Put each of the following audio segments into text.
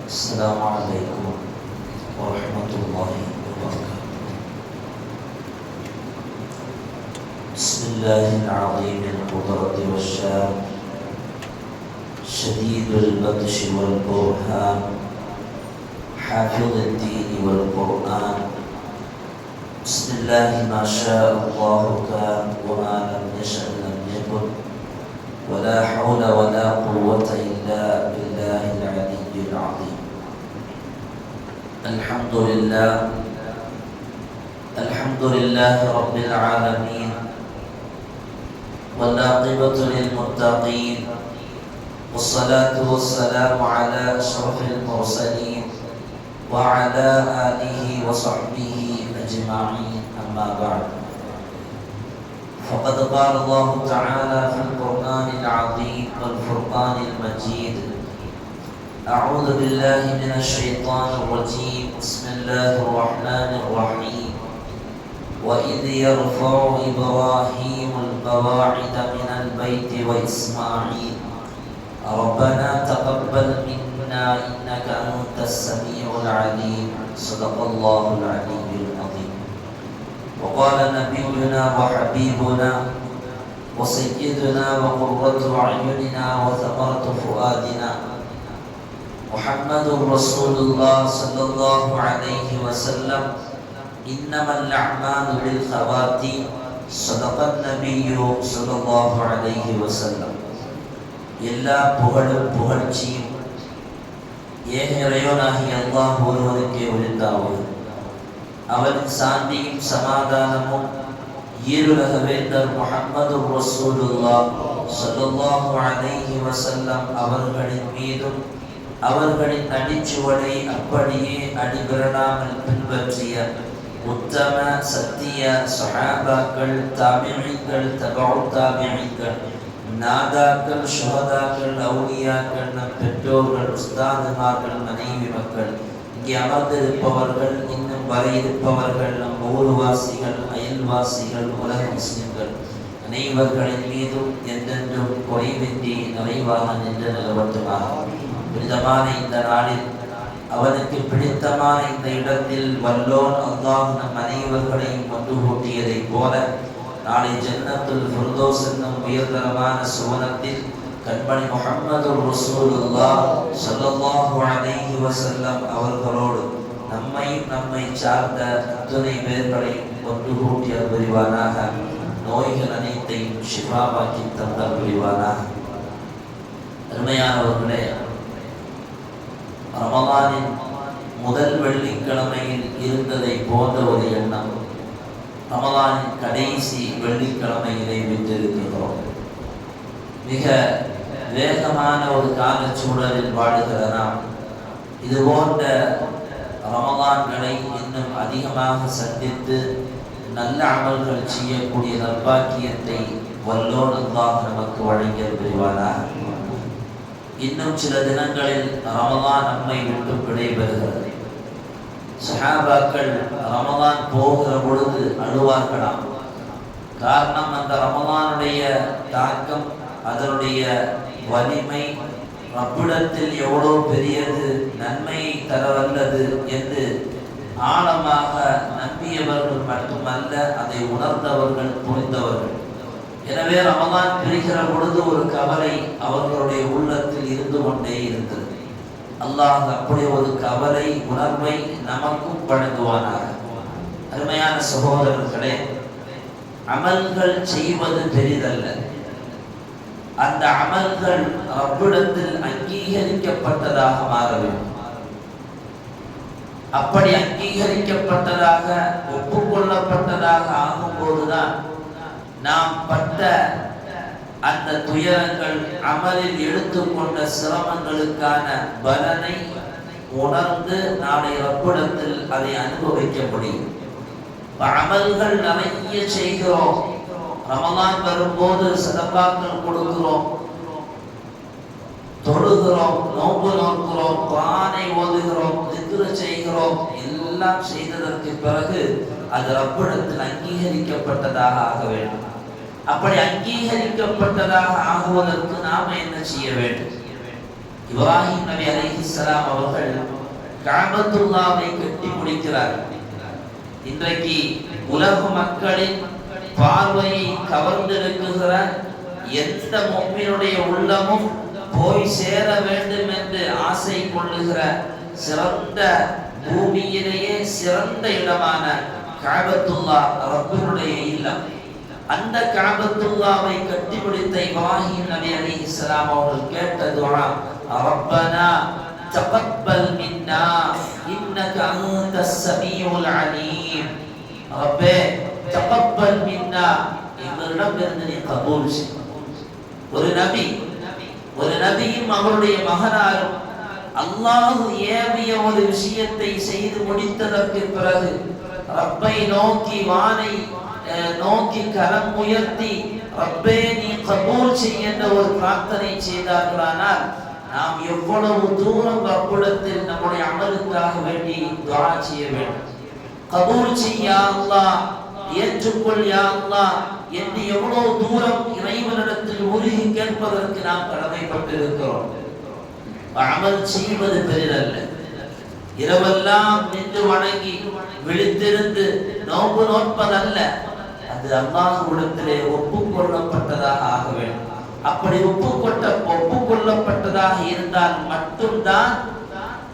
السلام عليكم ورحمة الله وبركاته. بسم الله العظيم القدرة والشان، شديد البطش والبرهان، حافظ الدين والقرآن. بسم الله ما شاء الله كان وما لم يشأ لم يكن، ولا حول ولا قوة إلا بالله العلي العظيم. الحمد لله رب العالمين، والعاقبة للمتقين، والصلاة والسلام على أشرف المرسلين وعلى آله وصحبه أجمعين. أما بعد، فقد قال الله تعالى في القرآن العظيم والفرقان المجيد: أعوذ بالله من الشيطان الرجيم. بسم الله الرحمن الرحيم. وإذ يرفع إبراهيم القواعد من البيت وإسماعيل ربنا تقبل منا إنك أنت السميع العليم. صدق الله العلي العظيم. وقال نبينا وحبيبنا وسيدنا وقرة أعيننا وثمرة فؤادنا محمد رسول الله صلى الله عليه وسلم: إنما الأعمال بالخواتيم. صدق النبي صلى الله عليه وسلم. எல்லா புகழும் புகழ்ச்சியும் ஏக இறைவனாகிய அல்லாஹ் ஒருவருக்கே உரித்தாகும். அவரின் சாந்தியும் சமாதானமும் ஈருலக வேந்தர் முஹம்மது ரசூலுல்லாஹ் ஸல்லல்லாஹு அலைஹி வஸல்லம் அவர்களின் மீதும் அவர்களின் அடிச்சுவடை அப்படியே அடிபெறலாமல் பின்பற்றிய உத்தம சத்திய சஹாபாக்கள், தாபிஈன்கள், தபஉ தாபிஈன்கள், நாதாக்கள், ஷுஹதாக்கள், அவுலியாக்கள், நம் பெற்றோர்கள், உஸ்தாதுமார்கள், மனைவி மக்கள், இங்கே அமர்ந்திருப்பவர்கள், இன்னும் வர இருப்பவர்கள், நம் ஊர்வாசிகள், அயல்வாசிகள், உலக முஸ்லிம்கள் அனைவர்களின் மீதும் என்றென்றும் குறைவின்றி நிறைவாக நின்று நிலவட்டுமாக. புனிதமான இந்த நாளில், அவனுக்கு பிடித்தமான இந்த இடத்தில் வல்லோன் அல்லாஹ் நம் அனைவர்களையும் ஒன்று கூட்டியதைப் போல நாளை ஜன்னத்துல் ஃபிர்தௌஸ் என்னும் உயர்தரமான சுவனத்தில் கண்மணி முஹம்மது ரசூலுல்லாஹ் ஸல்லல்லாஹு அலைஹி வஸல்லம் அவர்களோடு நம்மையும் நம்மை சார்ந்த அத்துணை பேர்களையும் ஒன்று கூட்டி புரிவானாக. நோய்கள் அனைத்தையும் ஷிஃபாவாக்கி தந்தல் புரிவானாக. அருமையானவர்களே, ரமலானின் முதல் வெள்ளிக்கிழமையில் இருந்ததை போன்ற ஒரு எண்ணம் ரமலானின் கடைசி வெள்ளிக்கிழமையிலே விட்டிருக்கிறோம். மிக வேகமான ஒரு காலச்சூழலில் வாழுகிற நாம் இது போன்ற ரமலான்களை இன்னும் அதிகமாக சந்தித்து நல்ல அமல்கள் செய்யக்கூடிய நற்பாக்கியத்தை வல்லோன் அல்லாஹ் நமக்கு வழங்கிய புரிவானாக. இன்னும் சில தினங்களில் ரமலான் நம்மை விட்டு விடைபெறுகிறது. சஹாபாக்கள் ரமலான் போகிற பொழுது அழுவார்களாம். காரணம், அந்த ரமலானுடைய தாக்கம், அதனுடைய வலிமை ரப்பிடத்தில் எவ்வளோ பெரியது, நன்மையை தரவல்லது என்று ஆழமாக நம்பியவர்கள் மட்டுமல்ல, அதை உணர்ந்தவர்கள், புரிந்தவர்கள். எனவே ரமலான் பிரிகிற பொழுது ஒரு கவலை அவர்களுடைய உள்ளத்தில் இருந்து கொண்டே இருந்தது. அல்லாஹ் அப்படி ஒரு கவலை உணர்வை நமக்கும் வழங்குவானாக. அருமையான சகோதரர்களே, அமல்கள் செய்வது பெரிதல்ல. அந்த அமல்கள் ரப்பிடத்தில் அங்கீகரிக்கப்பட்டதாக மாற வேண்டும். அப்படி அங்கீகரிக்கப்பட்டதாக, ஒப்புக்கொள்ளப்பட்டதாக ஆகும்போதுதான் நாம் பட்ட அந்த துயரங்கள், அமலில் எடுத்துக்கொண்ட சிரமங்களுக்கான பலனை உணர்ந்து நாளை ரப்பிடத்தில் அதை அனுபவிக்க முடியும். அமல்கள் நிறைய செய்கிறோம். ரமலான் வரும்போது சதகாக்கள் கொடுக்கிறோம், தொழுகிறோம், நோன்பு நோக்கிறோம், குர்ஆனை ஓதுகிறோம், திக்ர் செய்கிறோம். எல்லாம் செய்ததற்கு பிறகு அது ரப்பிடத்தில் அங்கீகரிக்கப்பட்டதாக ஆக வேண்டும். அப்படி அங்கீகரிக்கப்பட்டதாக ஆகுவதற்கு நாம் என்ன செய்ய வேண்டும்? இப்ராஹிம் நபி அலைஹிஸ்ஸலாம் அவர்கள் கஅபத்துல்லாவை கட்டி முடிக்கிறார். இன்றைக்கு உலக மக்களின் பார்வையை கவர்ந்தெடுக்குகிற எந்த முஃமினுடைய உள்ளமும் போய் சேர வேண்டும் என்று ஆசை கொள்ளுகிற சிறந்த பூமியிலேயே சிறந்த இடமான கஅபத்துல்லா ரப்பினுடைய இல்லம். அந்த கஅபத்துல்லாவை கட்டி முடித்த இப்ராஹிம் நபி அலைஹிஸ்ஸலாம் அவர்கள் கேட்ட துஆ, ரப்பனா தகப்பல் மின்னா இன்னக அன்தஸ் ஸமீஉல் அலீம். ரப்பே தகப்பல் மின்னா, எங்களிடமிருந்து நீ கபூல் செய். ஒரு நபியும் அவருடைய மகனாரும் அல்லாஹ் ஏவிய ஒரு விஷயத்தை செய்து முடித்ததற்கு பிறகு ரப்பை நோக்கி வானை நோக்கி கரம் உயர்த்தி ரப்பே நீ கபூல் செய் என்ற ஒரு பிரார்த்தனை செய்தார்களானால் நாம் எவ்வளவு தூரம் ரப்பிடத்தில் நம்முடைய அமலுக்காக வேண்டி துஆ செய்ய வேண்டும். கபூல் செய் யா அல்லாஹ், ஏற்றுக்கொள் யா அல்லாஹ் என்று எவ்வளவு தூரம் இறைவனிடத்தில் உருகி கேட்பதற்கு நாம் கடமைப்பட்டிருக்கிறோம். அமல் செய்வது பெரிதல்ல. இரவெல்லாம் நின்று வணங்கி விழித்திருந்து நோன்பு நோட்பதல்ல, அது அல்லாஹ்விடத்திலே ஒப்புக்கொள்ளப்பட்டதாக ஆக வேண்டும். அப்படி ஒப்புக்கொள்ளப்பட்டதாக இருந்தால் மட்டும்தான்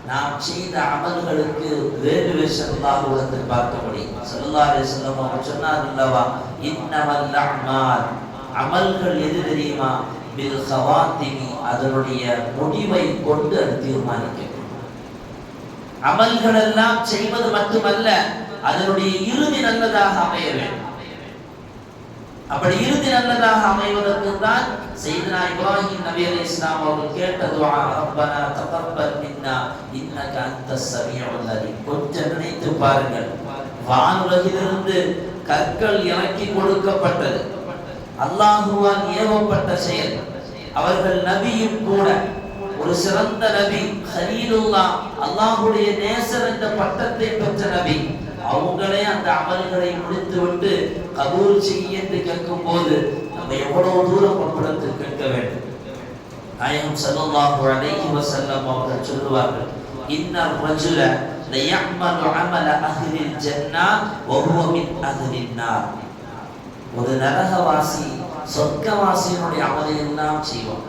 நாம் செய்த அமல்களுக்கு வேறு அல்லாஹ்விடத்தில் பார்க்க முடியும். ஸல்லல்லாஹு அலைஹி வஸல்லம் அவர்கள் சொன்னார்கள் அல்லவா, இன்னமல் அஅமால், அமல்கள் எது தெரியுமா, பில் ஹவாத்திமி, அதனுடைய முடிவை கொண்டு அது தீர்மானிக்கப்படும். அமல்கள் எல்லாம் செய்வது மட்டுமல்ல, அதனுடைய இறுதி நல்லதாக அமைய வேண்டும். அப்படி இறுதி நல்லதாக அமைவதற்கு தான் சையதுனா இப்ராஹிம் நபி அலைஹிஸ்ஸலாம் அவர்கள் கேட்ட துஆ, ரப்பனா தகப்பல் மின்னா இன்னக அன்தஸ் ஸமீஉல் அலீம். கொஞ்சம் நினைத்து பாருங்கள், வானுலகிலிருந்து கற்கள் இறக்கி கொடுக்கப்பட்டது, அல்லாஹுவால் ஏவப்பட்ட செயல். அவர்கள் நபியும் கூட, ஒரு சிறந்த நபி, கலீலுல்லாஹ், அல்லாஹ்வுடைய நேசர் என்ற பட்டத்தை பெற்ற நபி. அவங்களே அந்த அமல்களை முடித்துவிட்டு கபூல் செய்ய என்று கேட்கும் போது நம்ம எவ்வளவு தூரம் பண்படத்தில் கேட்க வேண்டும். நாயகம் ஸல்லல்லாஹு அலைஹி வஸல்லம் அவர்கள் சொல்லுவார்கள், இன்னர் ரஜுல லயஅமலு அமல அஹ்லில் ஜன்னah வ ஹுவ மின் அஹ்லின் நார். ஒரு நரகவாசி சொர்க்கவாசியினுடைய அமலை எல்லாம் செய்வான்.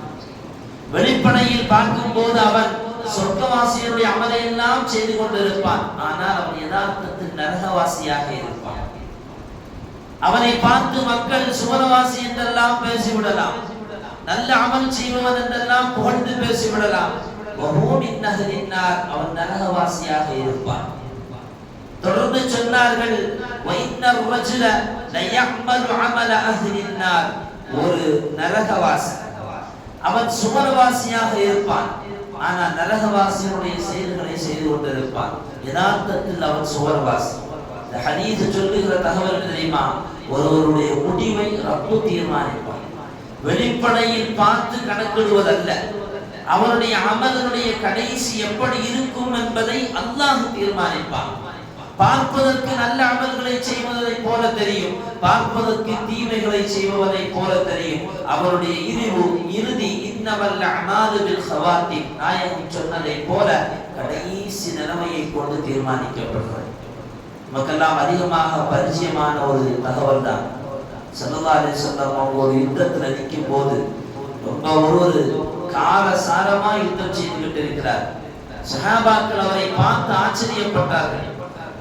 வெளிப்படையில் பார்க்கும் போது அவன் சொர்க்கவாசியினுடைய அமலை எல்லாம் செய்து கொண்டிருப்பான். ஆனால் அவன் யதார்த்தத்தில் நரகவாசியாக இருப்பான். அவனை பார்த்து மக்கள் சுவனவாசி என்றெல்லாம் பேசிவிடலாம், நல்ல அமல் செய்வன் என்றெல்லாம் புகழ்ந்து பேசிவிடலாம். அவன் நரகவாசியாக இருப்பான். தொடர்ந்து சொன்னார்கள், ஒரு நரகவாசி அவன் சுவனவாசியாக இருப்பான், ஆனால் நரகவாசியினுடைய செயல்களை செய்து கொண்டிருப்பான். யதார்த்தத்தில் அவன் சுவனவாசி. இந்த ஹதீஸ் சொல்லுகிற தகவல் தெரியுமா, ஒருவருடைய முடிவை ரப்பு தீர்மானிப்பான். வெளிப்படையில் பார்த்து கணக்கிடுவதல்ல, அவனுடைய அமலனுடைய கடைசி எப்படி இருக்கும் என்பதை அல்லாஹ் தீர்மானிப்பான். பார்ப்பதற்கு நல்ல அமல்களை செய்வதை போல தெரியும், பார்ப்பதற்கு தீமைகளை செய்வதை போல தெரியும். அவருடைய இறுதி இன்னமல் அமாலு பில் ஹவாத்திம், நாயகம் சொன்னதை போல கடைசி நிலைமையை கொண்டு தீர்மானிக்கப்படுகிறது. நமக்கெல்லாம் அதிகமாக பரிச்சயமான ஒரு தகவல் தான். ஸல்லல்லாஹு அலைஹி வஸல்லம் அவங்க ஒரு யுத்தத்தில் நிற்கும் போது ரொம்ப ஒரு காரசாரமா யுத்தம் செய்துவிட்டு இருக்கிறார். சஹாபாக்கள் அவரை பார்த்து ஆச்சரியப்பட்டார்கள்.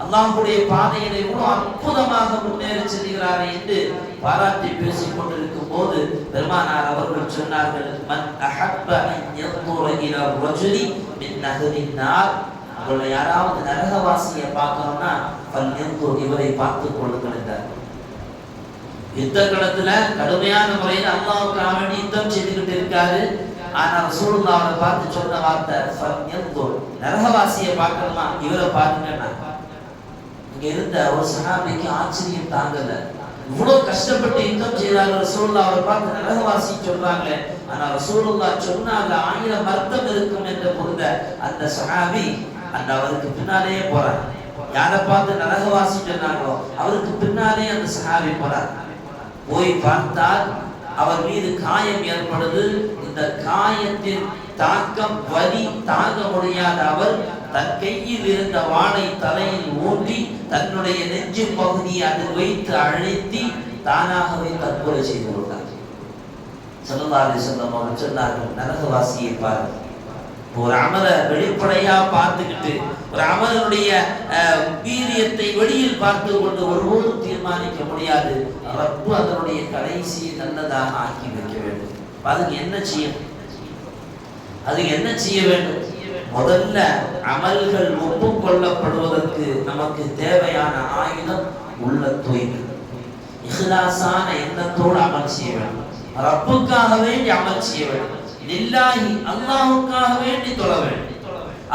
அல்லாஹ்வுடைய பாதையிலே இவ்வளவு அற்புதமாக முன்னேறி செல்கிறாரே என்று பாராட்டி பேசிக் கொண்டிருக்கும் போது பெருமானார் அவர்கள் சொன்னார்கள், மன் அஹப்ப அன் யன்துர இலா ரஜுலி மின் நஹரின் நார், உங்களை யாராவது நரகவாசியை பார்க்கணும்னா ஃபல்யன்துர், இவரை பார்த்துக் கொள்ளுங்கள் என்றார். யுத்த களத்துல கடுமையான முறையில் அல்லாஹ்வுக்காக வேண்டி யுத்தம் செய்துகிட்டு இருக்காரு. ஆனா ரசூலுல்லாஹ் அவரை பார்த்து சொன்ன வார்த்தை ஃபல்யன்துர், நரகவாசியை பார்க்கணுமா இவரை பாருங்கன்னா. இங்க இருந்த ஒரு சஹாபிக்கு ஆச்சரியம் தாங்கல. இவ்வளவு கஷ்டப்பட்டு யுத்தம் செய்தாங்க, ரசூலுல்லாஹ் அவரை பார்த்து நரகவாசி சொல்றாங்களே. ஆனா ரசூலுல்லாஹ் சொன்னாங்க 1000 அர்த்தம் இருக்கும் என்று புரிந்த அந்த சஹாபி அந்த அவருக்கு பின்னாலேயே போறார். யாரை பார்த்து நரகவாசி சொன்னாங்களோ அவருக்கு பின்னாலே அந்த சஹாபி போறார். போய் பார்த்தால் அவர் மீது காயம் ஏற்படுது. இந்த காயத்தின் தாக்கம் வலி தாங்க முடியாத அவர் தன் கையில் இருந்த வாளை தலையில் ஊன்றி தன்னுடைய நெஞ்சு பகுதியை அதில் வைத்து அழுத்தி தானாகவே தற்கொலை செய்து கொண்டார். ஸல்லல்லாஹு அலைஹி வஸல்லம் அவர்கள் சொன்னார்கள், நரகவாசியை பாருங்கள். ஒரு அமலை வெளிப்படையா பார்த்துக்கிட்டு ஒரு அமலனுடைய வீரியத்தை வெளியில் பார்த்து கொண்டு ஒருபோதும் தீர்மானிக்க முடியாது. ரப்பு அதனுடைய கடைசியை நல்லதாக ஆக்கி வைக்க வேண்டும். அதுக்கு என்ன செய்யணும்? அதுக்கு என்ன செய்ய வேண்டும்? முதல்ல அமல்கள் ஒப்புக்கொள்ளப்படுவதற்கு நமக்கு தேவையான ஆயுதம் உள்ள தூய்மை. இஹ்லாஸான எண்ணத்தோடு அமல் செய்ய வேண்டும். ரப்புக்காக வேண்டி அமல் செய்ய வேண்டும். லில்லாஹி அல்லாஹ்வுக்காக வேண்டி தொழ வேண்டும்.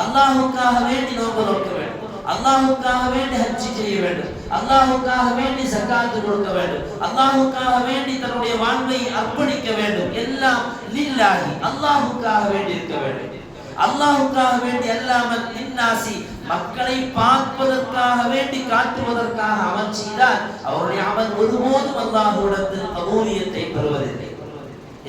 அல்லாஹ்வுக்காக வேண்டி நோன்பு நோக்க வேண்டும். அல்லாஹ்வுக்காக வேண்டி ஹஜ் செய்ய வேண்டும். அல்லாஹ்வுக்காக வேண்டி ஸகாத் கொடுக்க வேண்டும். அல்லாஹ்வுக்காக வேண்டி தன்னுடைய வாழ்வை அர்ப்பணிக்க வேண்டும். எல்லாம் லில்லாஹி அல்லாஹ்வுக்காக வேண்டி இருக்க வேண்டும். அல்லாஹ்வுக்காக வேண்டி அல்லாமல் லின்னாசி மக்களை பார்ப்பதற்காக வேண்டி காட்டுவதற்காக அமல் செய்தால் அவருடைய அமல் ஒருபோதும் அல்லாஹ்விடத்தில் கபூலியத்தை பெறுவதில்லை.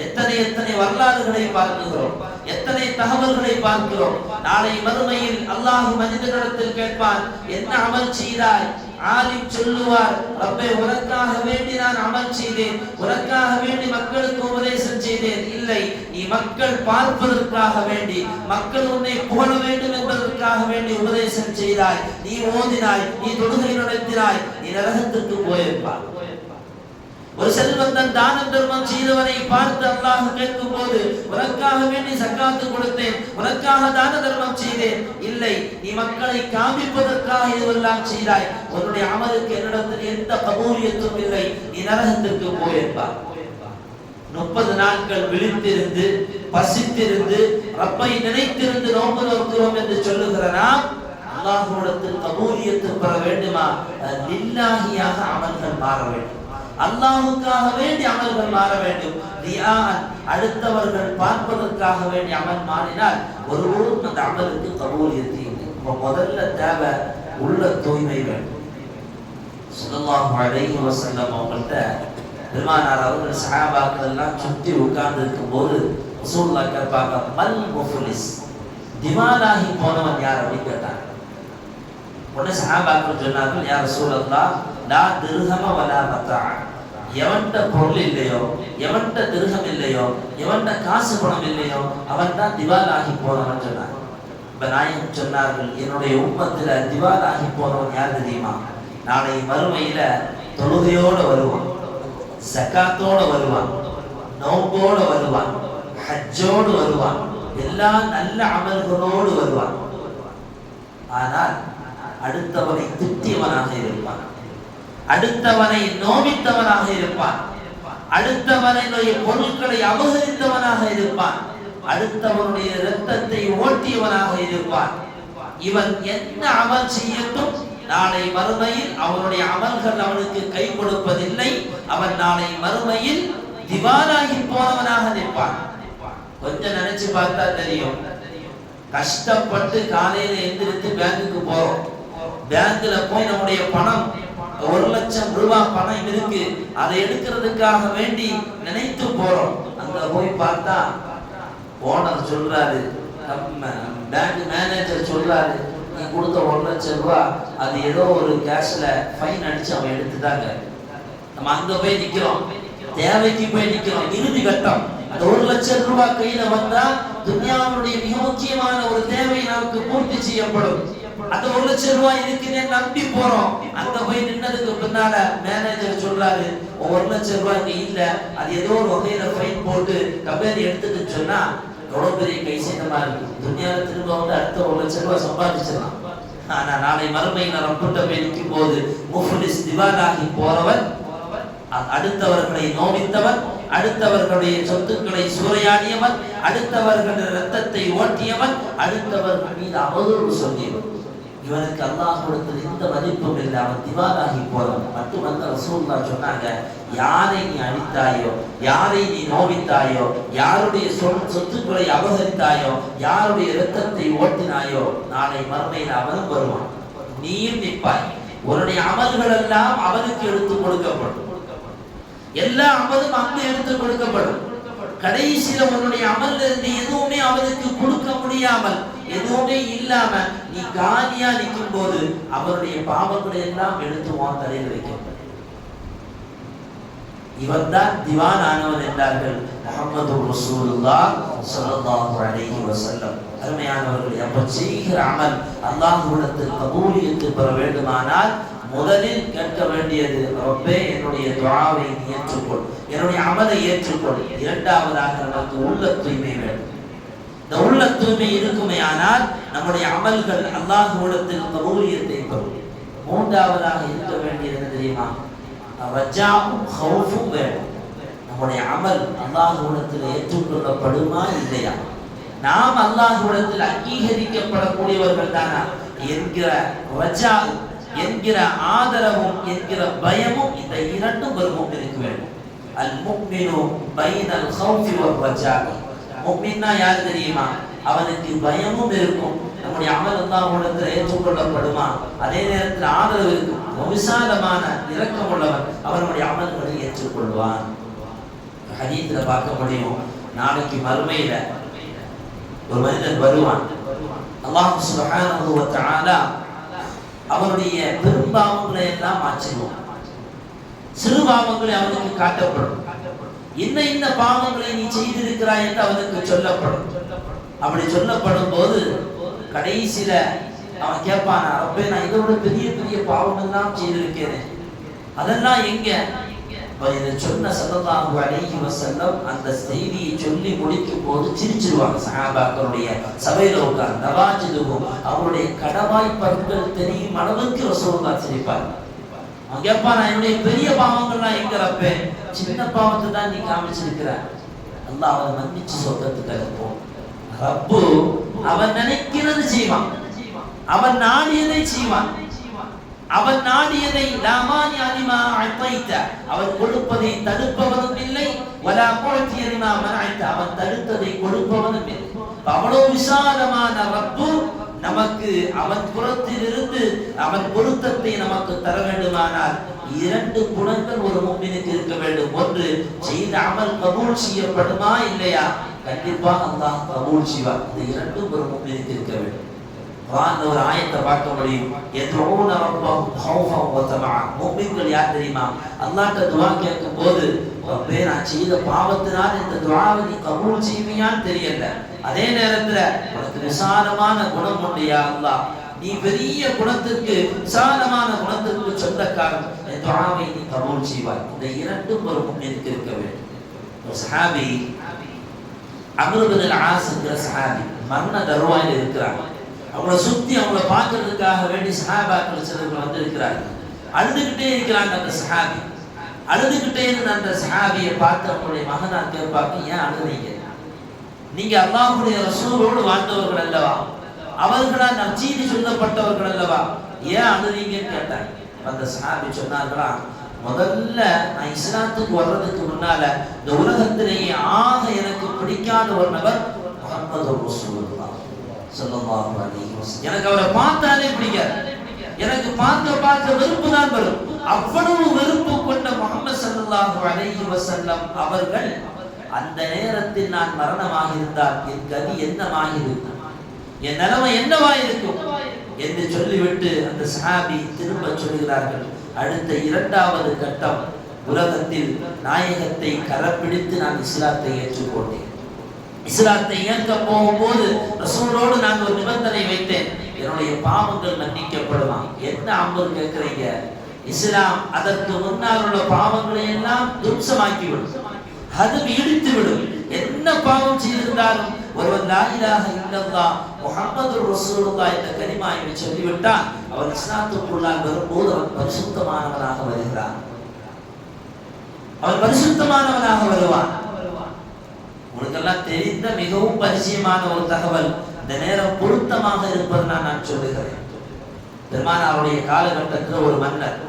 எத்தனை வரலாறுகளை பார்க்கிறோம், எத்தனை தகவல்களை பார்க்கிறோம். நாளை மறுமையில் அல்லாஹ் மனிதனிடத்தில் கேட்பான், என்ன அமல் செய்தாய்? ஆலிம் சொல்லுவார், ரப்பே உனக்காக வேண்டி நான் அமல் செய்தேன், உனக்காக வேண்டி மக்களுக்கு உபதேசம் செய்தேன். இல்லை, நீ மக்கள் பார்ப்பதற்காக வேண்டி, மக்கள் உன்னை புகழ வேண்டும் என்பதற்காக வேண்டி உபதேசம் செய்தாய், நீ ஓதினாய், நீ தொழுகை நடத்தினாய், நீ நரகத்திற்கு போயிருப்பாய். ஒரு செல்வந்தன் தான தர்மம் செய்தவரை பார்த்து அல்லாஹ் கேட்கும் போது, உனக்காக வேண்டி ஸகாத் கொடுத்தேன், உனக்காக தான தர்மம் செய்தேன். இல்லை, நீ மக்களை காமிப்பதற்காக இதுவெல்லாம் செய்தாய், உன்னுடைய அமலுக்கு என்னிடத்தில் எந்த கபூலியத்தும் இல்லை, நீ நரகத்திற்கு போயிருப்பாய். 30 நாட்கள் விழித்திருந்து பசித்திருந்து ரப்பை நினைத்திருந்து நோன்பு நோக்கிறோம் என்று சொல்லுகிற நாம் அல்லாஹ்விடத்தில் கபூலியத்து பெற வேண்டுமா? லில்லாஹியாக அமல்கள் மாற வேண்டும். அல்லாஹ்வுக்காக வேண்டி அமல்கள் மாற வேண்டும். ரியான் அடுத்தவர்கள் பார்ப்பதற்காக வேண்டி அமல் மாறினால் ஒருபோதும் அந்த அமலுக்கு கபூலியத்து இல்லை. முதல்ல தேவை உள்ள தூய்மை வேண்டும். ஸல்லல்லாஹு அலைஹி வஸல்லம் அவங்கள்ட்ட பெருமானார் அவர்கள் சஹாபாக்கள் எல்லாம் சுற்றி உட்கார்ந்து இருக்கும் போது ரசூலுல்லாஹ் கேட்பாங்க, மல் முஃப்லிஸ், திவாலாகி போனவன் யார் அப்படின்னு கேட்டாங்க. உடனே சஹாபாக்கள் சொன்னார்கள், யா ரசூலல்லாஹ் லா திர்ஹம வலா மத்தா, எவன்ட பொருள் இல்லையோ, எவன்ட திர்ஹம் இல்லையோ, எவன்ட காசு பணம் இல்லையோ அவன் தான் திவாலாகி போனவன் சொன்னாங்க. இப்ப நாயகம் சொன்னார்கள், என்னுடைய உம்மத்துல திவாலாகி போனவன் யார் தெரியுமா? நாளை மறுமையில தொழுகையோட வருவான், ஸகாத்தோட வருவான், நோம்போடு வருவான், ஹஜ்ஜோடு வருவான், எல்லா நல்ல அமல்களோடு வருவான். ஆனால் அடுத்தவனை திட்டியவனாக இருப்பான், அடுத்தவனை நோவித்தவனாக இருப்பான், அடுத்தவனுடைய பொருட்களை அபகரித்தவனாக இருப்பான், அடுத்தவனுடைய இரத்தத்தை ஓட்டியவனாக இருப்பான். இவன் என்ன அமல் செய்யட்டும், நாளை மறுமையில் அவனுடைய அமல்கள் அவனுக்கு கை கொடுப்பதில்லை. அவன் நாளை மறுமையில் திவாலாகி போனவனாக நிற்பான். கொஞ்சம் நினைச்சு பார்த்தா தெரியும். கஷ்டப்பட்டு காலையில எந்திரித்து பேங்குக்கு போறோம். பேங்க்ல போய் நம்முடைய பணம் 1,00,000 ரூபாய் பணம் இருக்கு, அதை எடுக்கிறதுக்காக வேண்டி நினைத்து போறோம். அங்க போய் பார்த்தா ஓனர் சொல்றாரு, பேங்க் மேனேஜர் சொல்றாரு, நீ கொடுத்த 1,00,000 ரூபாய் அது ஏதோ ஒரு கேஷ்ல ஃபைன் அடிச்சு அவன் எடுத்துட்டாங்க. நம்ம அங்க போய் நிக்கிறோம், தேவைக்கு போய் நிக்கிறோம், இறுதி கட்டம். அந்த 1,00,000 ரூபாய் கையில வந்தா துன்யாவுடைய மிக முக்கியமான ஒரு தேவை நமக்கு பூர்த்தி செய்யப்படும். அந்த 1,00,000 ரூபாய் இருக்குன்னு நம்பி போறோம். அங்க போய் நின்னதுக்கு பின்னால மேனேஜர் சொல்றாரு, 1,00,000 ரூபாய் இங்க இல்ல, அது ஏதோ ஒரு வகையில ஃபைன் போட்டு கம்பெனி எடுத்துட்டு சொன்னா எவ்வளவு பெரிய கை சேதமா இருக்கு. துன்யால திரும்ப வந்து அடுத்த 1,00,000 ரூபாய் சம்பாதிச்சிடலாம். ஆனா நாளை மறுமையில ரப்புட்ட போய் நிற்கும் போது முஃப்லிஸ் திவாலாகி போறவன், அடுத்தவர்களை நோவித்தவன், அடுத்தவர்களுடைய சொத்துக்களை சூறையாடியவன், அடுத்தவர்களுடைய இரத்தத்தை ஓட்டியவன், அடுத்தவர்கள் மீது அவதூறு சொல்லியவன். இவனுக்கு அல்லாஹ் கொடுத்தது எந்த மதிப்பும் இல்லை, அவன் திவாலாகி போறவன். மட்டுமல்ல, ரசூலுல்லாஹ் சொன்னாங்க, யாரை நீ அழித்தாயோ, யாரை நீ நோவித்தாயோ, யாருடைய சொத்துக்களை அபகரித்தாயோ, யாருடைய இரத்தத்தை ஓட்டினாயோ, நாளை மறுமையில் அவனும் வருவான், நீயும் நிற்பாய். உன்னுடைய அமல்கள் எல்லாம் அவனுக்கு எடுத்து கொடுக்கப்படும். எல்லா அமலும் அங்கு எடுத்து கொடுக்கப்படும். கடைசியில உன்னுடைய அமல்ல இருந்து எதுவுமே அவருக்கு கொடுக்க முடியாமல் எதுவுமே இல்லாம நீ காலியா நிற்கும் போது அவருடைய பாவங்களை எல்லாம் எடுத்து உன் தலையில் வைக்கப்படும். இவன் தான் திவான் ஆனவன் என்றார்கள் முஹம்மது ரசூலுல்லாஹ் ஸல்லல்லாஹு அலைஹி வஸல்லம். அருமையானவர்களே, அப்ப செய்கிற அமல் அல்லாஹ்விடத்தில் கபூலியத்து பெற வேண்டுமானால் முதலில் கேட்க வேண்டியது, ரப்பே என்னுடைய துஆவை நீ ஏற்றுக்கொள், என்னுடைய அமலை ஏற்றுக்கொள். இரண்டாவதாக நமக்கு உள்ள தூய்மை வேண்டும். இந்த உள்ள தூய்மை இருக்குமே ஆனால் நம்முடைய அமல்கள் அல்லாஹ்விடத்தில் கபூலியத்தை பெறும். மூன்றாவதாக இருக்க வேண்டியது என்ன தெரியுமா? ரஜாவும் ஹவுஃபும் வேண்டும். நம்முடைய அமல் அல்லாஹ்விடத்தில் ஏற்றுக்கொள்ளப்படுமா இல்லையா, நாம் அல்லாஹ்விடத்தில் அங்கீகரிக்கப்படக்கூடியவர்கள் தானா என்கிற ரஜா, என்கிற ஆதரவும் என்கிற பயமும், இந்த இரண்டும் ஒரு முஃமினுக்கு வேண்டும். அல் முஃமினு பைனல் ஹவுஃபி வல் ரஜா. முஃமின்னா யார் தெரியுமா? அவனுக்கு பயமும் இருக்கும், நம்முடைய அமல் அல்லாஹ்விடத்தில் ஏற்றுக்கொள்ளப்படுமா, அதே நேரத்தில் ஆதரவு இருக்கும். விசாலமான இரக்கம் உள்ளவன் அவனுடைய அமல்களை ஏற்றுக்கொள்வான். ஹதீஸ்ல பார்க்க முடியும், நாளைக்கு மறுமையில ஒரு மனிதன் வருவான். அல்லாஹ் சுப்ஹானஹு வ தஆலா அவனுடைய பெரும்பாவங்களை எல்லாம் மாற்றிடுவான். சிறு பாவங்களை அவனுக்கு காட்டப்படும். இன்ன பாவங்களை நீ செய்திருக்கிறாய் என்று அவனுக்கு சொல்லப்படும். அப்படி சொல்லப்படும் போது கடைசியில அவன் கேட்பான், ரப்பே நான் இதோட பெரிய பெரிய பாவம் எல்லாம் செய்திருக்கிறேன், அதெல்லாம் எங்க? இதை சொன்ன ஸல்லல்லாஹு அலைஹி வஸல்லம் அந்த செய்தியை சொல்லி முடிக்கும் போது சிரிச்சிருவாங்க. சஹாபாக்களுடைய சபையில உட்கார்ந்து நவாஜிதுகும் அவருடைய கடவாய் பற்கள் தெரியும் அளவுக்கு ரசூலுல்லாஹ் சிரிப்பார். அவன் கேட்பான், என்னுடைய பெரிய பாவங்கள்லாம் எங்க ரப்பே? சின்ன பாவத்தை தான் நீ காமிச்சிருக்கிற, அல்லாஹ் அவனை மன்னிச்சு சொர்க்கத்துக்கு அனுப்பும். ரப்பு அவன் நினைக்கிறது செய்வான், அவன் நாடியதை செய்வான். அவன் நாடியதை லாமானி அலிமா அத்தைத, அவன் கொடுப்பதை தடுப்பவனும் இல்லை, வலா முஅத்தி அலிமா மனஅத, அவன் தடுத்ததை கொடுப்பவனும் இல்லை. அவ்வளவு விசாலமான ரப்பு நமக்கு அவன் புறத்திலிருந்து அவன் பொருத்தத்தை நமக்கு தர வேண்டுமானால் இரண்டு குணங்கள் ஒரு முஃமினுக்கு இருக்க வேண்டும். ஒன்று, செய்த அமல் கபூல் செய்யப்படுமா இல்லையா? கண்டிப்பாக அல்லாஹ் கபூல் செய்வார். இந்த இரண்டும் ஒரு முஃமினுக்கு இருக்க வேண்டும். குர்ஆன்ல ஒரு ஆயத்தை பார்க்க முடியும், யதுஊன ரப்பஹும் ஹௌஃபன் வ தமஅன். முஃமின்கள் யார் தெரியுமா? அல்லாஹ்ட்ட துஆ கேட்கும் போது, ரப்பே நான் செய்த பாவத்தினால் இந்த துஆவை நீ கபூல் செய்வியான்னு தெரியல, அதே நேரத்துல உனக்கு விசாலமான குணம் உண்டு யா அல்லாஹ், நீ பெரிய குணத்துக்கு விசாலமான குணத்துக்கு சொந்தக்காரன், இந்த துஆவை நீ கபூல் செய்வாய். இந்த இரண்டும் ஒரு முஃமினுக்கு இருக்க வேண்டும். ஒரு சஹாபி அம்ர் இப்னு அல் ஆஸ் என்கிற சஹாபி மரண தருவாயில இருக்கிறாங்க. அவங்கள சுத்தி அவங்கள பார்க்கறதுக்காக வேண்டி சஹாபாக்கள் சிலர்கள் வந்து இருக்கிறார்கள். அழுதுகிட்டே இருக்கிறாங்க அந்த சஹாபி. அழுதுகிட்டே இருந்த அந்த சஹாபியை பார்த்து அவங்களுடைய மகனார் கேட்பாங்க, ஏன் அழுதுறீங்க? நீங்க அல்லாஹ்வுடைய ரசூலோடு வாழ்ந்தவர்கள் அல்லவா, அவர்களால் நற்செய்தி சொல்லப்பட்டவர்கள் அல்லவா, ஏன் அழுறீங்கன்னு கேட்டாங்க. அந்த சஹாபி சொன்னார்களா, முதல்ல நான் இஸ்லாத்துக்கு வர்றதுக்கு முன்னால இந்த உலகத்திலேயே ஆக எனக்கு பிடிக்காத ஒரு நபர் முஹம்மது ரசூலுல்லாஹ் ஸல்லல்லாஹு அலைஹி வஸல்லம். எனக்கு அவரை பார்த்தாலே பிடிக்காது, எனக்கு பார்க்க வெறுப்பு தான் வரும். அவ்வளவு வெறுப்பு கொண்ட முஹம்மது ஸல்லல்லாஹு அலைஹி வஸல்லம் அவர்கள் அந்த நேரத்தில் நான் மரணமாக இருந்தால் என் கதி என்னவாக இருக்கும், என் நிலைமை என்னவாக இருக்கும் என்று சொல்லிவிட்டு அந்த சஹாபி திரும்ப சொல்கிறார்கள், அடுத்த இரண்டாவது கட்டம், உலகத்தில் நாயகத்தை கரப்பிடித்து நான் இஸ்லாத்தை ஏற்றுக்கொண்டேன். இஸ்லாத்தை ஏற்க போகும்போது ரசூலோடு நான் ஒரு நிபந்தனை வைத்தேன், என்னுடைய பாவங்கள் மன்னிக்கப்படுமா. என்ன அம்பர் கேட்கிறீங்க? இஸ்லாம் அதற்கு முன்னால் உள்ள பாவங்களை எல்லாம் தும்சமாக்கிவிடும், அது இடித்து விடும். என்ன பாவம் செய்திருந்தாலும் ஒருவன் லா இலாஹ இல்லல்லாஹ் முஹம்மது ரசூலுல்லாஹ் என்ற கலிமாவை சொல்லிவிட்டால் அவன் இஸ்லாத்துக்குள்ளால் வரும்போது அவன் பரிசுத்தமானவனாக வருகிறான், அவன் பரிசுத்தமானவனாக வருவான். உங்களுக்கெல்லாம் தெரிந்த மிகவும் பரிச்சயமான ஒரு தகவல், இந்த நேரம் பொருத்தமாக இருப்பது நான் சொல்லுகிறேன். பெருமானாருடைய காலகட்டத்தில் ஒரு மன்னர்,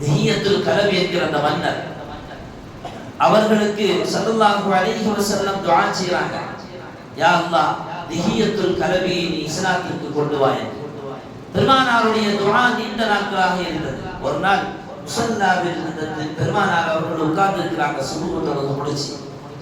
திஹியத்துல் கலபி என்கிற அந்த மன்னர், அவர்களுக்கு ஸல்லல்லாஹு அலைஹி வஸல்லம் துஆ செய்றாங்க, யா அல்லாஹ் திஹியத்துல் கலபியை நீ இஸ்லாத்திற்கு கொண்டு வா. பெருமானாருடைய துஆ நீண்ட நாட்களாக இருந்தது. ஒரு நாள் முஸல்லாவில் அந்த பெருமானார் அவர்கள் உட்கார்ந்து இருக்கிறாங்க. சுபஹ் தொழுகை முடிச்சு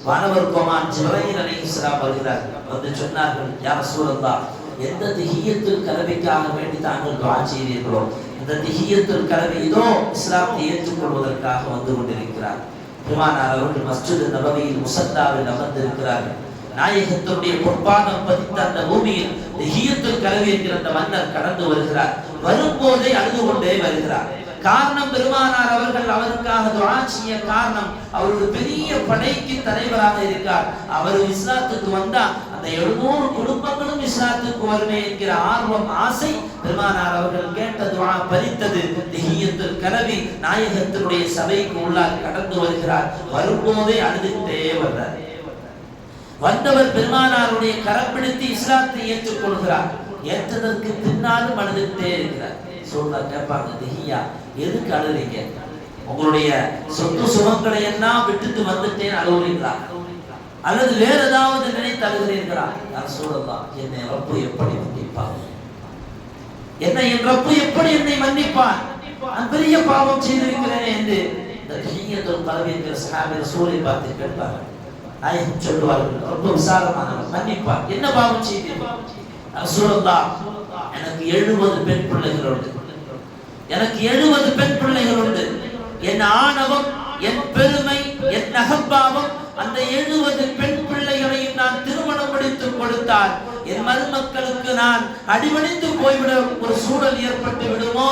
வானவர் கோமான் ஜிப்ரீல் அலைஹிஸ்ஸலாம் வருகிறார். வந்து சொன்னார்கள், யா ரசூலல்லாஹ், எந்த திஹியத்துல் கலவிக்காக வேண்டி தாங்கள் துஆ செய்தீர்களோ அந்த திஹியத்துல் கலவி இதோ இஸ்லாத்தை ஏற்றுக்கொள்வதற்காக வந்து கொண்டிருக்கிறார். பெருமானார் அவர்கள் மஸ்ஜித் நபவியில் முஸல்லாவில் அமர்ந்திருக்கிறார்கள். நாயகத்துடைய பொற்பாதம் பதித்த அந்த பூமியில் திஹியத்துல் கலவி என்கிற அந்த மன்னர் கடந்து வருகிறார். வரும்போதே அழுது கொண்டே வருகிறார். காரணம், பெருமானார் அவர்கள் அவருக்காக துஆ செய்ய காரணம், அவருடைய பெரிய படைக்கு தலைவராக இருக்கார். அவர் இஸ்லாத்துக்கு வந்தா அந்த 700 குடும்பங்களும் இஸ்லாத்துக்கு வருமே என்கிற ஆர்வம், ஆசை பெருமானார் அவர்கள் கேட்ட துஆ பலித்தது. திஹியத்துல் கலவி நாயகத்தினுடைய சபைக்கு உள்ளார் கடந்து வருகிறார். வரும்போதே அழுதுகிட்டே வர்றார். வந்தவர் பெருமானாருடைய கரம் பிடித்து இஸ்லாத்தை ஏற்றுக்கொள்கிறார். ஏற்றதற்கு பின்னாலும் அழுதுகிட்டே இருக்கிறார். சொல்ல கேட்பாங்க, திஹியா எதுக்கு அழுறீங்க? உங்களுடைய சொத்து சுகங்களை எல்லாம் விட்டுட்டு வந்துட்டேன் அழுகுறீங்களா? அல்லது வேற ஏதாவது நினைத்து அழுகிறீர்களா? யார் சொல்லலாம், என்னை ரப்பு எப்படி மன்னிப்பான்? என் ரப்பு எப்படி என்னை மன்னிப்பான்? நான் பெரிய பாவம் செய்திருக்கிறேன் என்று இந்த திஹியத்துல் கலவி என்கிற சஹாபி ரசூலை பார்த்து கேட்பார்கள். நாயகம் சொல்லுவார்கள், ரொம்ப விசாலமானவர், மன்னிப்பார். என்ன பாவம் செய்தீர்கள்? ரசூலுல்லாஹ், எனக்கு 70 பெண் பிள்ளைகள் உண்டு. எனக்கு 70 பெண் பிள்ளைகள் உண்டு. என் ஆணவம், என் பெருமை, என் அகம்பாவம், அந்த 70 பெண் பிள்ளைகளையும் நான் திருமணம் முடித்து கொடுத்தால் என் மருமக்களுக்கு நான் அடிபணிந்து போய்விட ஒரு சூழல் ஏற்பட்டு விடுமோ,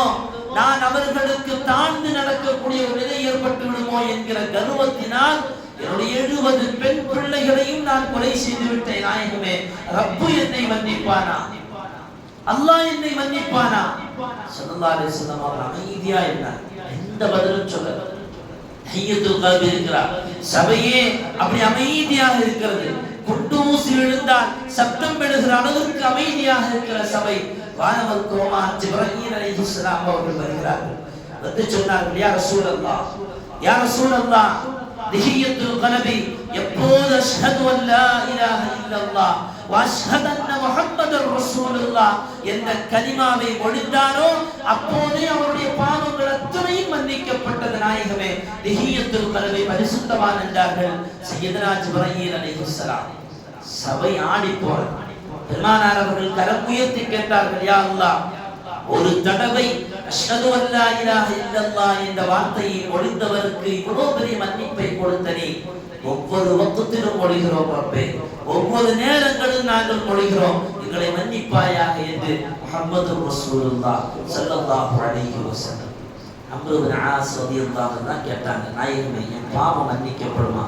நான் அவர்களுக்கு தாழ்ந்து நடக்கக்கூடிய ஒரு நிலை ஏற்பட்டு விடுமோ என்கிற கர்வத்தினால் என்னுடைய 70 பெண் பிள்ளைகளையும் நான் கொலை செய்து விட்டேன். நாயகமே, ரப்பு என்னை மன்னிப்பானா? அல்லாஹ் என்னை மன்னிப்பானா? ஸல்லல்லாஹு அலைஹி வஸல்லம் அவர்கள் அமைதியா இருந்தார். எந்த பதிலும் சொல்லல. திஹியத்துல் கல்பி இருக்கிறார். சபையே அப்படி அமைதியாக இருக்கிறது. குண்டூசி விழுந்தால் சப்தம் விழுகிற அளவுக்கு அமைதியாக இருக்கிற சபை. வானவர் கோமான் ஜிப்ரீல் அலைஹிஸ்ஸலாம் அவர்கள் வருகிறார்கள். வந்து சொன்னார்கள், யா ரசூலல்லாஹ், யா ரசூலல்லாஹ், திஹியத்துல் கல்பி எப்போது அஷ்ஹது அல்லா இலாஹ இல்லல்லாஹ் வ அஷ்ஹது அன்ன முஹம்மதர் ரசூலுல்லாஹ் என்ற கலிமாவை மொழிந்தாரோ அப்போதே அவருடைய பாவங்கள் அத்தனையும் மன்னிக்கப்பட்டது. நாயகமே, திஹியத்துல் கல்பி பரிசுத்தவான் என்றார்கள் சையதுனா ஜிப்ரீல் அலைஹிஸ்ஸலாம். சபை ஆடி போறது. பெருமானார் அவர்கள் கரம் உயர்த்தி கேட்டார்கள், யா அல்லாஹ், ஒரு தடவை அஷ்ஹது அல்லா இலாஹ இல்லல்லாஹ் என்ற வார்த்தையை மொழிந்தவருக்கு இவ்வளவு பெரிய மன்னிப்பை கொடுத்தனே, ஒவ்வொரு வக்திலும் மொழிகிறோம் ரப்பே, ஒவ்வொரு நேரங்களும் நாங்கள் மொழிகிறோம், எங்களை மன்னிப்பாயாக என்று முஹம்மது ரசூலுல்லாஹ் ஸல்லல்லாஹு அலைஹி வஸல்லம் அம்ரு பின் ஆஸ் ரலியல்லாஹு அன்ஹு கேட்டாங்க, நாயகமே, என் பாவம் மன்னிக்கப்படுமா?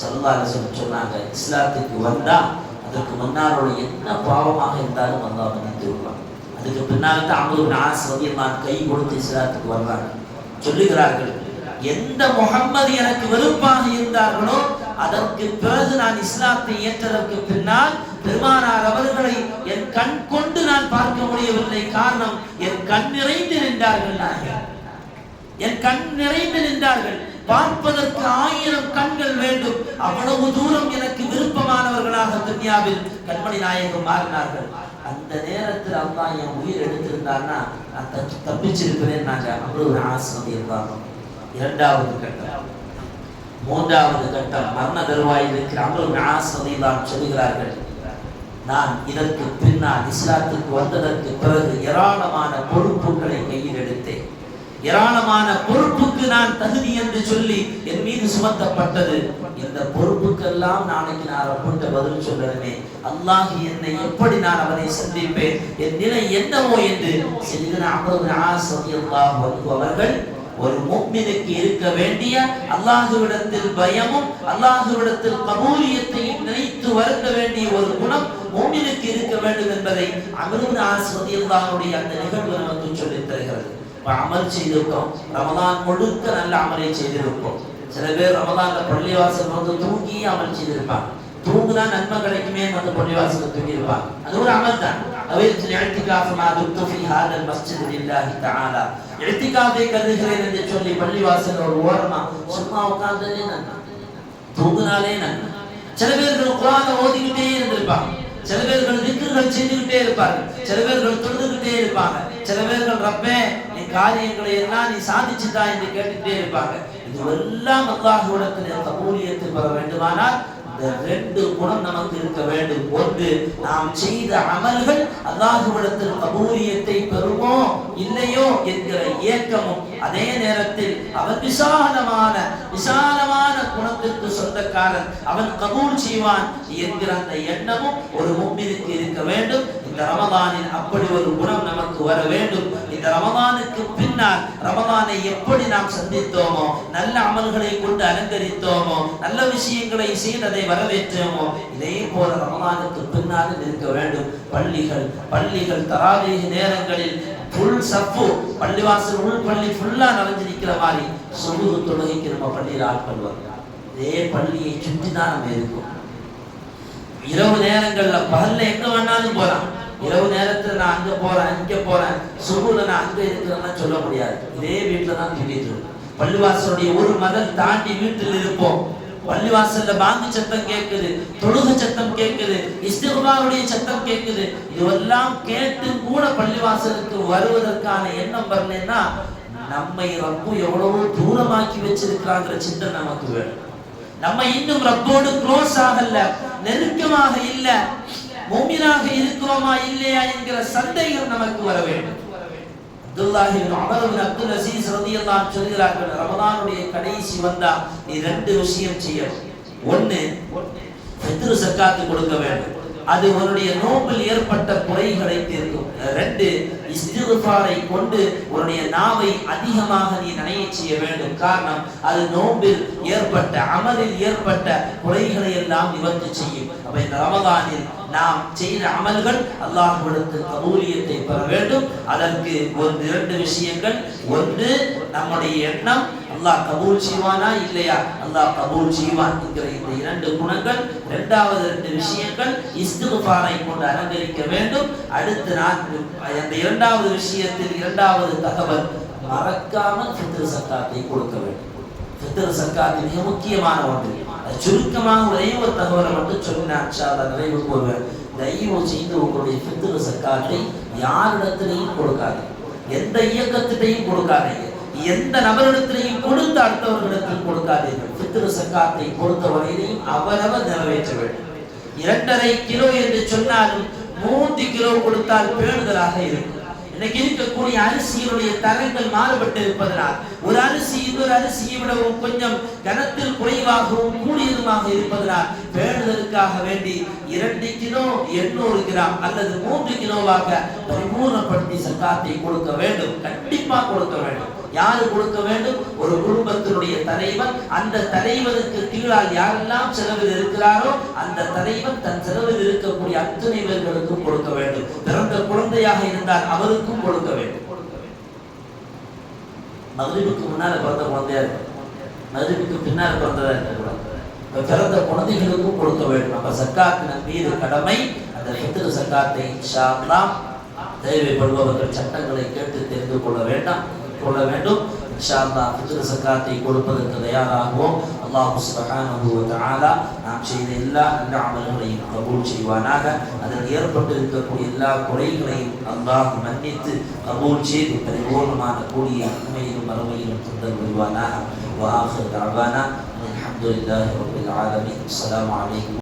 ஸல்லல்லாஹு அலைஹி வஸல்லம் சொன்னாங்க, இஸ்லாத்துக்கு வந்தா அதற்கு முன்னாரோட என்ன பாவமாக இருந்தாலும் அல்லாஹ் மன்னித்து விடுவான். அதுக்கு பின்னால் தான் அம்ரு பின் ஆஸ் ரலியல்லாஹு அன்ஹு கை கொடுத்து இஸ்லாத்துக்கு வர்றாங்க. சொல்லுகிறார்கள், எந்த முஹம்மது எனக்கு வெறுப்பாக இருந்தார்களோ அதற்கு பிறகு நான் இஸ்லாத்தை ஏற்றதற்கு பின்னால் பெருமானார் அவர்களை என் கண் கொண்டு நான் பார்க்க முடியவில்லை. காரணம், என் கண் நிறைந்து நின்றார்கள். என் கண் நிறைந்து நின்றார்கள். பார்ப்பதற்கு 1000 கண்கள் வேண்டும். அவ்வளவு தூரம் எனக்கு விருப்பமானவர்களாக துன்யாவில் கண்மணி நாயகம் மாறினார்கள். அந்த நேரத்தில் அல்லாஹ் என் உயிர் எடுத்திருந்தார்னா நான் தப்பிச்சிருக்கிறேன். நாங்கள் அவ்வளவு ஆசை இருந்தாலும் இரண்டாவது கட்டம், மூன்றாவது கட்டம், மரண தருவாயில் இருக்கிற அம்ரு பின் ஆஸ் ரலியல்லாஹு அன்ஹு சொல்கிறார்கள், நான் இதற்கு பின்னால் இஸ்லாத்துக்கு வந்ததற்கு பிறகு ஏராளமான பொறுப்புகளை கையில் எடுத்தேன். ஏராளமான பொறுப்புக்கு நான் தகுதி என்று சொல்லி என் மீது சுமத்தப்பட்டது. இந்த பொறுப்புக்கெல்லாம் நாளைக்கு நான் ரப்பிட்ட பதில் சொல்லணுமே, அல்லாஹ் என்னை எப்படி நான் அவனை சந்திப்பேன், என் நிலை என்னவோ என்று சையதுனா அம்ரு பின் ஆஸ் ரலியல்லாஹு அன்ஹு அவர்கள் ஒரு முஃமினுக்கு இருக்க வேண்டிய அல்லாஹ்விடத்தில் பயமும் அல்லாஹ்விடத்தில் கபூலியத்தையும் நினைத்து வருந்த வேண்டிய ஒரு குணம் முஃமினுக்கு இருக்க வேண்டும் என்பதை அம்ரு பின் ஆஸ் ரலியல்லாஹு அன்ஹு அந்த நிகழ்வு நமக்கு சொல்லித் தருகிறது. அமல் செய்திருக்கோம், ரமலான் முழுக்க நல்ல அமலை செய்திருப்போம். சில பேர் ரமலான்ல பள்ளிவாசல் வந்து தூங்கி அமல் செய்திருப்பாங்க. தூங்குனா நன்மை கிடைக்குமே வந்து பள்ளிவாசல் தூங்கி இருப்பாங்க. அது ஒரு அமல் தான். கருதுகிறேன் என்று சொல்லி பள்ளிவாசல் ஒரு ஓரமா சும்மா உட்கார்ந்தே நன்மை, தூங்குனாலே நன்மை. சில பேர்கள் குர்ஆனை ஓதிக்கிட்டே இருந்திருப்பாங்க. சில பேர்கள் திக்ர்கள் செய்துகிட்டே இருப்பார்கள். சில பேர்கள் தொழுதுகிட்டே இருப்பாங்க. சில பேர்கள் ரப்பே நீ காரியங்களை எல்லாம் நீ சாதிச்சுதா என்று கேட்டுட்டே இருப்பாங்க. இதுவெல்லாம் அல்லாஹ்விடத்தில் கபூலியத்தை பெற வேண்டுமானால் இந்த ரெண்டு குணம் நமக்கு இருக்க வேண்டும். ஒன்று, நாம் செய்த அமல்கள் அல்லாஹ்விடத்தில் கபூலியத்தை பெறுமோ இல்லையோ என்கிற ஏக்கமும், அதே நேரத்தில் அவன் விசாலமான குணத்திற்கு சொந்தக்காரன், அவன் கபூல் செய்வான் என்கிற அந்த எண்ணமும் ஒரு முஃமினுக்கு இருக்க வேண்டும். இந்த ரமதானில் அப்படி ஒரு குணம் நமக்கு வர வேண்டும். இந்த ரமதானுக்கு பின்னால் ரமதானை எப்படி நாம் சந்தித்தோமோ, நல்ல அமல்களை கொண்டு அலங்கரித்தோமோ, நல்ல விஷயங்களை செய்ததை வரவேற்றோமோ, இதே போல ரமதானுக்கு பின்னாலும் இருக்க வேண்டும். பள்ளிகள் தராவீஹ் நேரங்களில் ஃபுல் சஃப்பு, பள்ளிவாசல் உள் பள்ளி ஃபுல்லா நிறைஞ்சு நிற்கிற மாதிரி சுபுஹ் தொழுகைக்கு நம்ம பள்ளியில் ஆட்கள் வருவாங்க. இதே பள்ளியை சுற்றி தான் நம்ம இருக்கோம். இரவு நேரங்கள்ல பகல்ல எங்க வேணாலும் போறான், இரவு நேரத்துல நான் அங்க போறேன் இங்க போறேன், சுபுல நான் அங்க இருக்கிறேன்னா சொல்ல முடியாது. இதே வீட்டுல தான் தூங்கிட்டு இருக்கோம். பள்ளிவாசலுடைய ஒரு மதம் தாண்டி வீட்டில் இருப்போம். பள்ளிவாசல்ல பாங்கு சத்தம் கேட்குது, தொழுகை சத்தம் கேட்குது, இஸ்திக்பாருடைய சத்தம் கேட்குது. இதெல்லாம் கேட்டு கூட பள்ளிவாசலுக்கு வருவதற்கான எண்ணம் வரலன்னா நம்மை ரப்பு எவ்வளவோ தூரமாக்கி வச்சிருக்கிறாங்கிற சிந்தனை நமக்கு வேணும். நம்ம இன்னும் ரப்போடு க்ளோஸ் ஆகல, நெருக்கமாக இல்ல, முஃமினாக இருக்கிறோமா இல்லையா என்கிற சந்தேகம் நமக்கு வர வேண்டும். அப்துல்லாஹ் இப்னு உமர் இப்னு அப்துல் அஸீஸ் ரலியல்லாஹு அன்ஹு சொல்கிறார்கள், ரமதானுடைய கடைசி வந்தா நீ ரெண்டு விஷயம் செய்யணும். ஒன்னு, ஃபித்ர் ஸகாத் கொடுக்க வேண்டும். அது உன்னுடைய நோம்பில் ஏற்பட்ட குறைகளை தீர்க்கும். ரெண்டு, இஸ்திக்ஃபாரை கொண்டு உன்னுடைய நாவை அதிகமாக நீ நனைய செய்ய வேண்டும். காரணம், அது நோம்பில் ஏற்பட்ட அமலில் ஏற்பட்ட குறைகளை எல்லாம் நிவர்த்தி செய்யும். அப்ப இந்த ரமதானில் நாம் செய்த அமல்கள் அல்லாஹ்விடத்தில் கபூலியத்தை பெற வேண்டும். அதற்கு இரண்டு விஷயங்கள். ஒன்று, நம்முடைய எண்ணம் அல்லாஹ் கபூல் செய்வானா இல்லையா, அல்லாஹ் கபூல் செய்வான் என்கிற இந்த இரண்டு குணங்கள். இரண்டாவது ரெண்டு விஷயங்கள், இஸ்திக்ஃபாரை கொண்டு அலங்கரிக்க வேண்டும். அடுத்து அந்த இரண்டாவது விஷயத்தில் இரண்டாவது தகவல், மறக்காமல் ஃபித்ர் ஸகாத்தை கொடுக்க வேண்டும். ஃபித்ர் ஸகாத் மிக முக்கியமான ஒன்று. சுருக்கமாக ஒரே ஒரு தகவலை மட்டும் சொல்லி நான் இன்ஷா அல்லாஹ் நிறைவு கூறுவேன். தயவு செய்து உங்களுடைய ஃபித்ர் ஸகாத்தை யாரிடத்திலையும் கொடுக்காதீங்க, எந்த இயக்கத்திலையும் கொடுக்காதீங்க, எந்த நபரிடத்திலையும் கொடுத்து அடுத்தவர்களிடத்தில் கொடுக்காதீர்கள். ஃபித்ர் ஸகாத்தை பொறுத்தவரையிலையும் அவரவர் நிறைவேற்ற வேண்டும். 2.5 கிலோ என்று சொன்னாலும் 3 கிலோ கொடுத்தால் பேணுதலாக இருக்கும். இன்னைக்கு இருக்கக்கூடிய அரிசியினுடைய தரங்கள் மாறுபட்டு இருப்பதனால் ஒரு அரிசி இன்னொரு அரிசியை விடவும் கொஞ்சம் கனத்தில் குறைவாகவும் கூடியதுமாக இருப்பதனால் பேணுதலுக்காக வேண்டி 2 கிலோ 800 கிராம் அல்லது 3 கிலோவாக பரிபூர்ணப்படுத்தி ஸகாத்தை கொடுக்க வேண்டும். கண்டிப்பாக கொடுக்க வேண்டும். யாரு கொடுக்க வேண்டும்? ஒரு குடும்பத்தினுடைய தலைவன். அந்த தலைவனுக்கு கீழால் யாரெல்லாம் செலவில் இருக்கிறாரோ அந்த தலைவன் தன் செலவில் இருக்கக்கூடிய அத்தனை பேர்களுக்கும் கொடுக்க வேண்டும். பிறந்த குழந்தையாக இருந்தால் அவருக்கும் கொடுக்க வேண்டும். மக்ரிபுக்கு முன்னால பிறந்த குழந்தையா இருக்கு, மக்ரிபுக்கு பின்னால் பிறந்ததா இருக்கக்கூடாது. பிறந்த குழந்தைகளுக்கும் கொடுக்க வேண்டும். அப்ப ஸகாத் நம் மீது கடமை. அந்த ஃபித்ர் ஸகாத்தை இன்ஷா அல்லாஹ் தேவைப்படுபவர்கள் சட்டங்களை கேட்டு தெரிந்து கொள்ள வேண்டும். இன்ஷா அல்லாஹ் ஃபித்ர் ஸகாத்தை கொடுப்பதற்கு தயாராகுவோம். அல்லாஹ் சுப்ஹானஹு வ தஆலா நாம் செய்த எல்லா நல்ல அமல்களையும் கபூல் செய்வானாக. அதில் ஏற்பட்டு இருக்கக்கூடிய எல்லா குறைகளையும் அல்லாஹ் மன்னித்து கபூல் செய்து பரிபூர்ணமான கூடிய உண்மையிலும் மறுமையிலும் தந்தல் புரிவானாக. வ ஆகிரு தஅவானா அல்ஹம்துலில்லாஹி ரப்பில் ஆலமீன். அஸ்ஸலாமு அலைக்கும்.